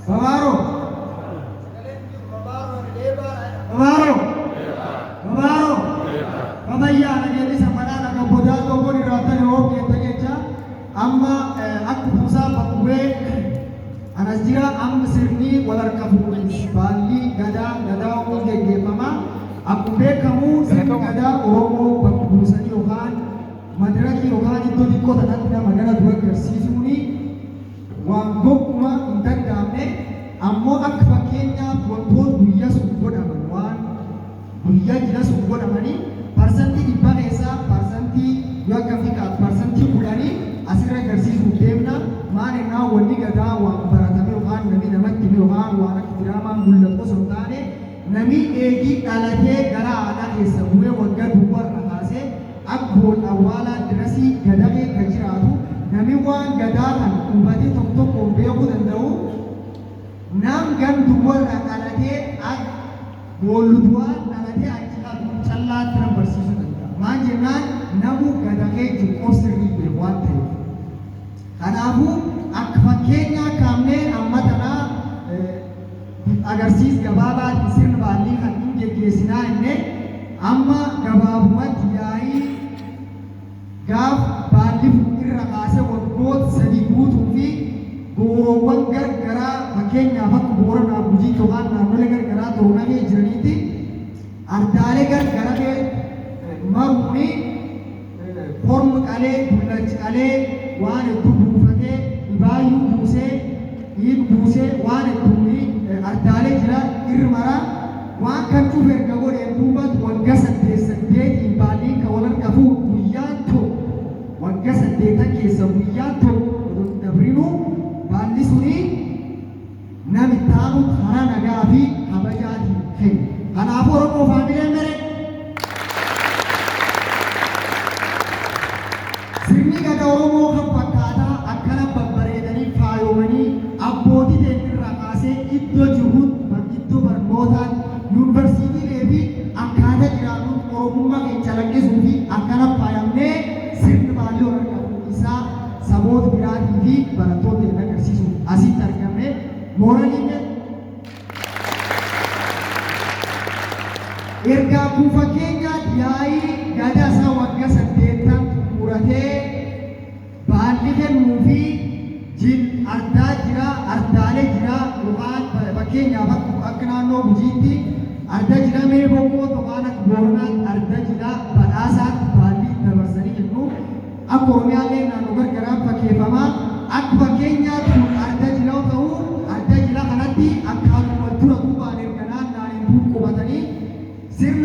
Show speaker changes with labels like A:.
A: Babaro. Babaro. Babaro. Babaya nageli samana nagaboda to ko ni rata ni ho ke tagecha amma akku musa bakwe anasjira am sirni walar kafu bali gada ko gege mama akku be kamu sirni gada oromo bakku musani ohan madraki ohan itu dikko tanatna magana dua kersisuni wangokuma indagame ammo ak fakenya wonton guyya subboda manwan guyya jira subboda mani persentti dibba keessa persentti yoo akka fiqaat persentti kudhanii asirra agarsiisuu deemna maal ennaa wanni gadaa waan baratame yookaan namni namatti hime yookaan waan akka diraamaan mul'atu osoo hin taane namni eegii dhalatee gara aadaa keessa bu'ee waggaa duwwarra kaasee abboon awwaalaa dirasii gadamee kan jiraatu namni waan gadaa kan hubatee tokko tokkoon beekuu danda'u nam gan duwwarra dhalatee boolluduwaan dhalatee achi callaa turan barsiisuu danda'a. Maal jennaan namu gadahee jiru sirrii beeku waan ta'eef. Kanaafuu akka fakkeenyaa kaamnee amma tanaa agarsiis gabaabaatti sirna baallii kan hin geggeessinaa innee amma gabaabumatti yaa'ii gaaf baalli irra kaasee waggoota sadii guutuu fi booroowwan gargaraa fakkeenyaaf akka Booranaa Gujii yookaan naannolee gargaraa toonamee jiraniitti ardaalee gargaramee maruuni korma qalee dullachi qalee waan hedduu buufatee dhibaayyuu buusee dhiib buusee waan hedduuni ardaalee jira irra maraa waan kan cuuf erga godheen duubatti waggaa 8 baallii kan wal harka fuudhu guyyaan tokko waggaa 8 keessa guyyaan tokko dabrinuu baalli suni nami taanu karaa nagaa fi kabajaatiin kenna. Kanaafuu Oromoo faamileen mere sirni gadaa Oromoo kan fakkaataa akkana babbareedanii faayomanii abbootii teessirraa kaasee iddoo jiruutti iddoo barnootaan yuunivarsiitiilee fi akkaataa jiraannuun Oromummaa keenya calaqqisuu fi akkana faayamnee sirni baallii wal argamu isaa saboota biraatii fi barattoota hin agarsiisu asitti argamne mooraliin ergaa kun fakkeenyaatti yaa'ii gadaa isaa waggaa 8 muratee baalli kennuu fi jil ardaa jira ardaalee jira yookaan fakkeenyaaf akka naannoo Gujiitti arda jira mee bokkoo yookaan akka Booranaatti arda jira badhaasaatti baalli dabarsanii kennu akka Oromiyaallee naannoo gargaraa fakkeeffamaa akka fakkeenyaatti arda jira ta'uu arda jira kanatti akka dura duubaan erga naannaan hin qubatanii sirna